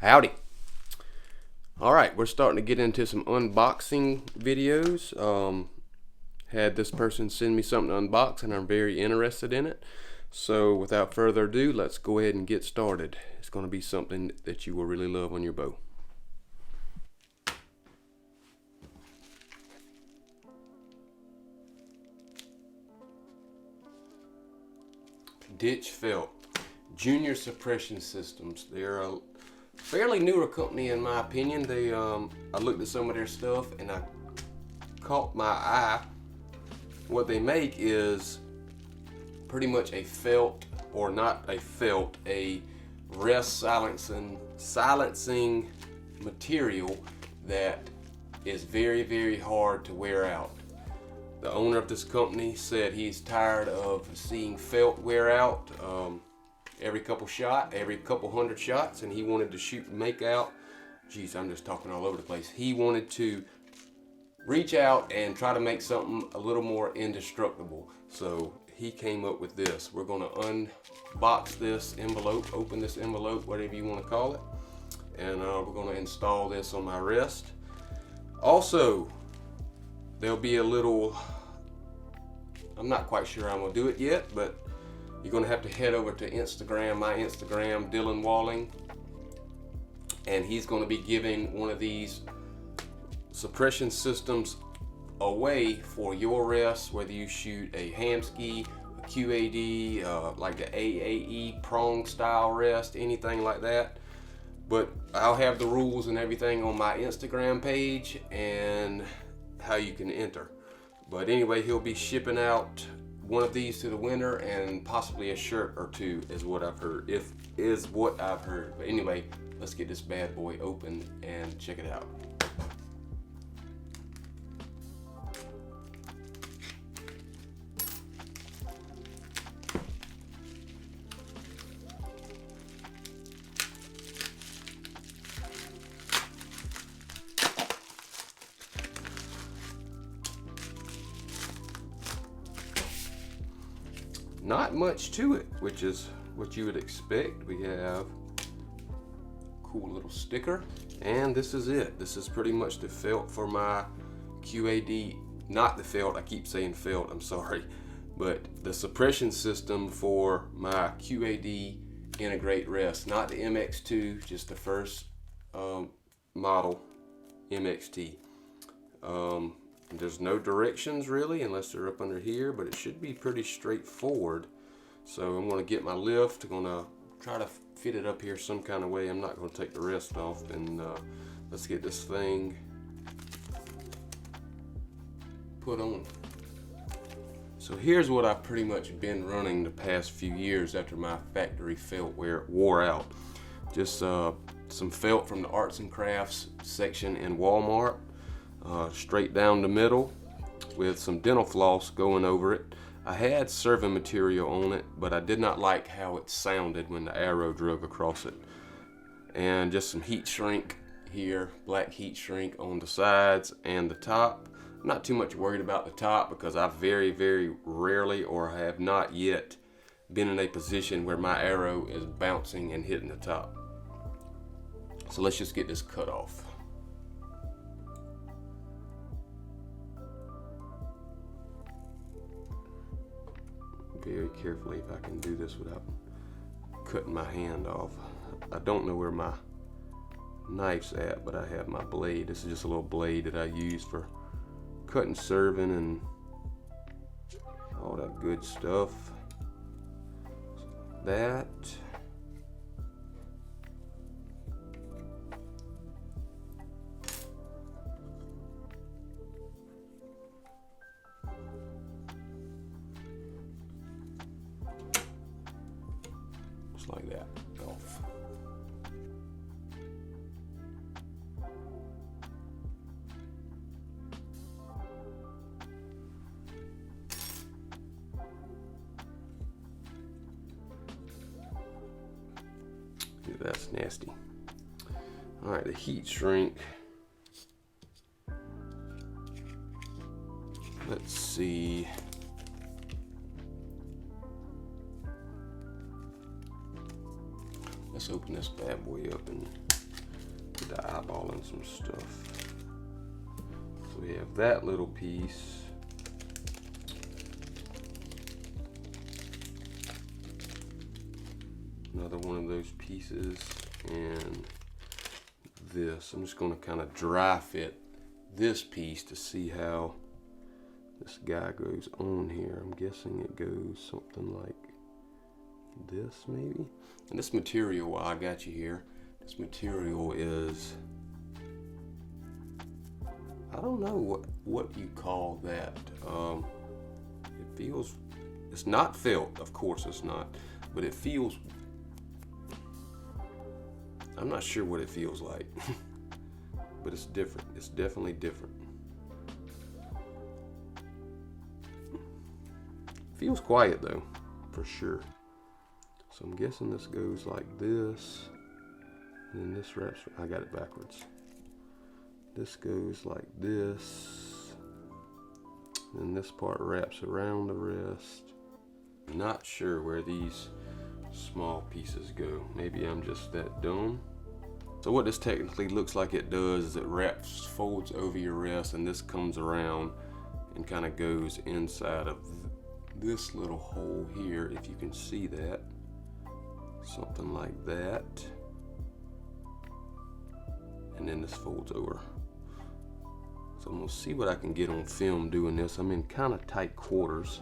Howdy. Alright, we're starting to get into some unboxing videos. Had this person send me something to unbox and I'm very interested in it. So without further ado, let's go ahead and get started. It's going to be something that you will really love on your bow. Ditch Felt, Junior Suppression Systems. They're a fairly newer company in my opinion. I looked at some of their stuff and I caught my eye. What they make is pretty much a felt, or not a felt, a rest silencing material that is very hard to wear out. The owner of this company said he's tired of seeing felt wear out every couple hundred shots, and he wanted to shoot and make out. Geez, I'm just talking all over the place. He wanted to reach out and try to make something a little more indestructible. So he came up with this. We're going to unbox this envelope, open this envelope, whatever you want to call it, and we're going to install this on my wrist. Also, there'll be a little, I'm not quite sure I'm going to do it yet, but you're going to have to head over to Instagram, my Instagram, Dylan Walling, and he's going to be giving one of these suppression systems away for your rest, whether you shoot a Hamski, a QAD, like the AAE prong style rest, anything like that. But I'll have the rules and everything on my Instagram page and how you can enter. But anyway, he'll be shipping out one of these to the winner and possibly a shirt or two is what I've heard. But anyway, let's get this bad boy open and check it out. Not much to it, which is what you would expect. We have a cool little sticker, and this is it. This is pretty much the felt for my QAD, not the felt, I keep saying felt, I'm sorry, but the suppression system for my QAD integrate rest, not the MX2, just the first model MXT. There's no directions really unless they're up under here, but it should be pretty straightforward. So I'm going to get my lift, I'm going to try to fit it up here some kind of way. I'm not going to take the rest off, and let's get this thing put on. So here's what I've pretty much been running the past few years after my factory felt wore out. Just some felt from the arts and crafts section in Walmart. Straight down the middle with some dental floss going over it. I had serving material on it, but I did not like how it sounded when the arrow drug across it. And just some heat shrink here, black heat shrink on the sides and the top. I'm not too much worried about the top because I very rarely, or have not yet, been in a position where my arrow is bouncing and hitting the top. So let's just get this cut off. Very carefully if I can do this without cutting my hand off. I don't know where my knife's at, but I have my blade. This is just a little blade that I use for cutting serving and all that good stuff. That. Like that, off. Yeah, that's nasty. All right, the heat shrink. Let's see. Let's open this bad boy up and get to eyeballing some stuff. So we have that little piece. Another one of those pieces, and this. I'm just going to kind of dry fit this piece to see how this guy goes on here. I'm guessing it goes something like this maybe. And this material, while I got you here, this material is, I don't know what you call that. It feels, it's not felt, of course it's not, but it feels, I'm not sure what it feels like, but it's different. It's definitely different. Feels quiet though, for sure. So I'm guessing this goes like this, and then this wraps, I got it backwards. This goes like this, and this part wraps around the wrist. I'm not sure where these small pieces go. Maybe I'm just that dumb. So what this technically looks like it does is it wraps, folds over your wrist, and this comes around and kind of goes inside of this little hole here, if you can see that. Something like that. And then this folds over. So I'm gonna see what I can get on film doing this. I'm in kind of tight quarters.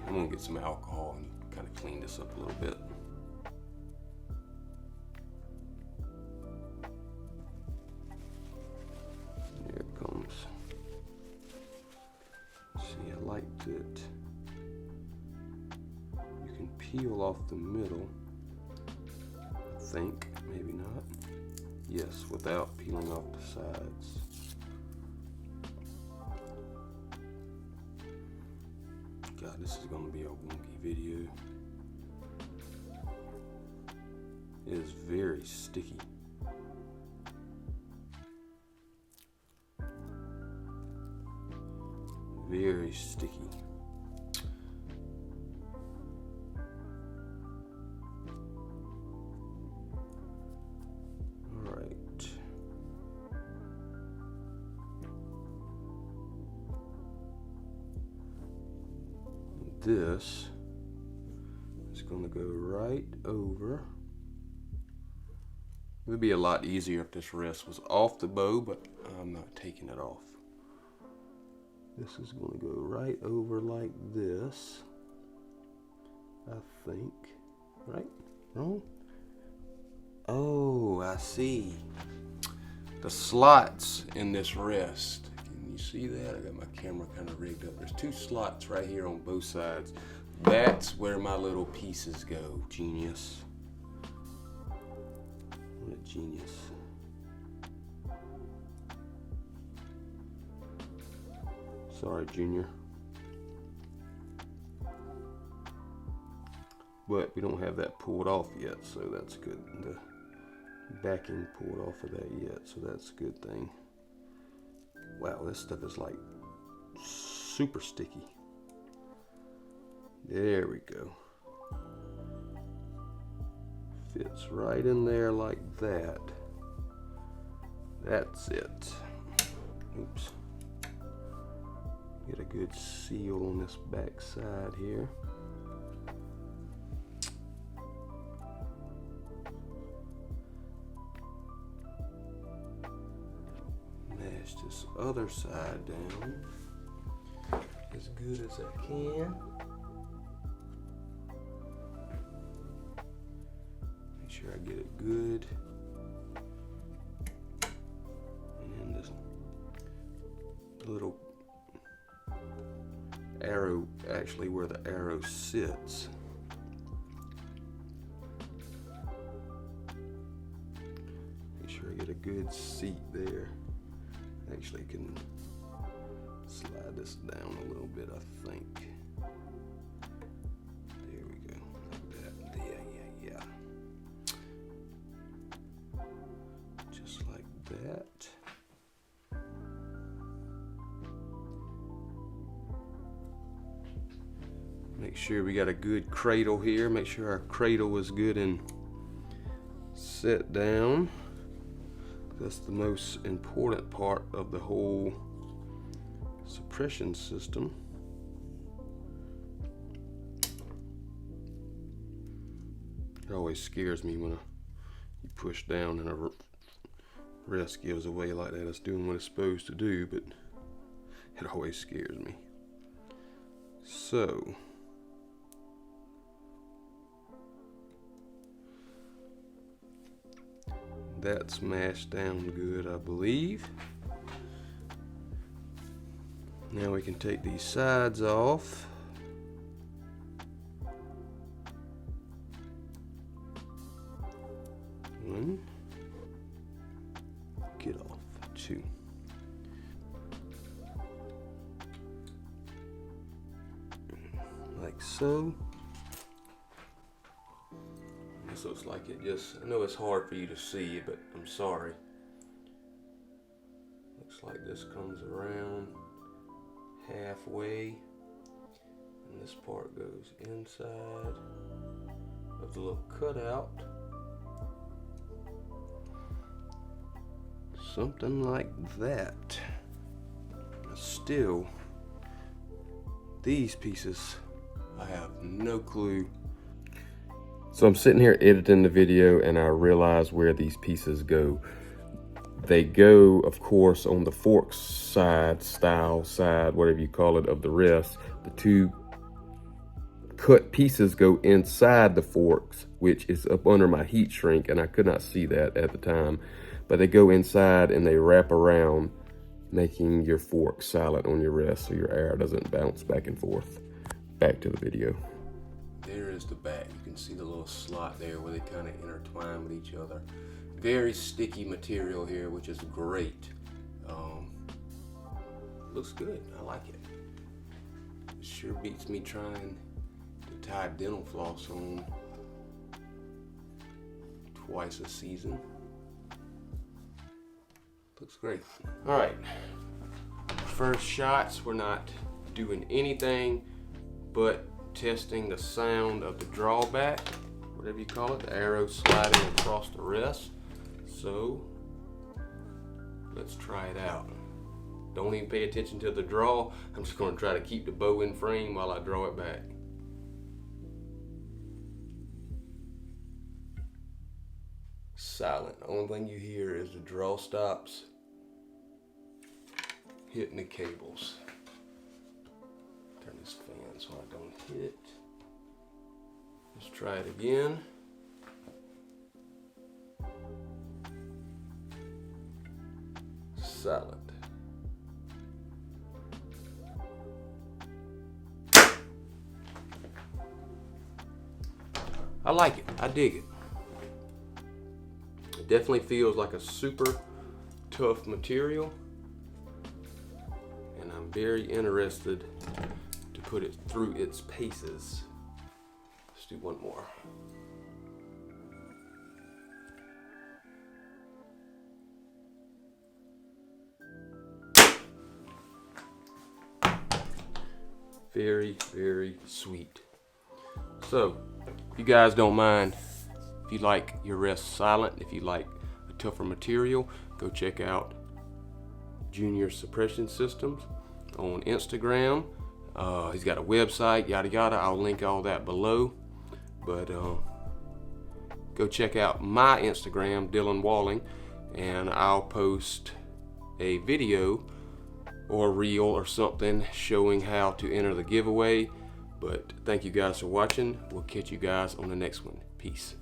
I'm gonna get some alcohol and kind of clean this up a little bit. Here it comes. See, I liked it. You can peel off the middle, I think, maybe not. Yes, without peeling off the sides. God, this is gonna be a wonky video. It is very sticky. Very sticky. All right. This is going to go right over. It would be a lot easier if this wrist was off the bow, but I'm not taking it off. This is going to go right over like this, I think. Right? Wrong? Oh, I see. The slots in this wrist. Can you see that? I got my camera kind of rigged up. There's two slots right here on both sides. That's where my little pieces go. Genius. What a genius. Sorry, Junior. But we don't have that pulled off yet, so that's good. The backing pulled off of that yet, so that's a good thing. Wow, this stuff is like super sticky. There we go. Fits right in there like that. That's it. Oops. Get a good seal on this back side here. Mash this other side down as good as I can. Make sure I get it good. And then this little arrow, actually where the arrow sits, make sure I get a good seat there. Actually can slide this down a little bit, I think. There we go, like that. Yeah. Just like that. Make sure we got a good cradle here. Make sure our cradle is good and set down. That's the most important part of the whole suppression system. It always scares me when you push down and a rest gives away like that. It's doing what it's supposed to do, but it always scares me. So that's mashed down good, I believe. Now we can take these sides off. One. Get off. Two. Like so. This looks like it just, I know it's hard for you to see, but I'm sorry. Looks like this comes around halfway, and this part goes inside of the little cutout. Something like that. Still, these pieces, I have no clue. So I'm sitting here editing the video and I realize where these pieces go. They go, of course, on the fork side, style side, whatever you call it, of the rest. The two cut pieces go inside the forks, which is up under my heat shrink, and I could not see that at the time. But they go inside and they wrap around, making your fork silent on your rest so your air doesn't bounce back and forth. Back to the video. There is the back. You can see the little slot there where they kind of intertwine with each other. Very sticky material here, which is great. Looks good. I like it. It sure beats me trying to tie dental floss on twice a season. Looks great. All right. First shots, we're not doing anything but testing the sound of the drawback, whatever you call it, the arrow sliding across the rest. So let's try it out. Don't even pay attention to the draw. I'm just going to try to keep the bow in frame while I draw it back. Silent. The only thing you hear is the draw stops hitting the cables. Turn this fan so I don't hit it. Let's try it again. Silent. I like it. I dig it. It definitely feels like a super tough material, and I'm very interested to put it through its paces. Let's do one more. Very, very sweet. So, if you guys don't mind, if you like your rest silent, if you like a tougher material, go check out Junior Suppression Systems on Instagram. He's got a website, yada yada. I'll link all that below. But go check out my Instagram, Dylan Walling, and I'll post a video or reel or something showing how to enter the giveaway. But thank you guys for watching. We'll catch you guys on the next one. Peace.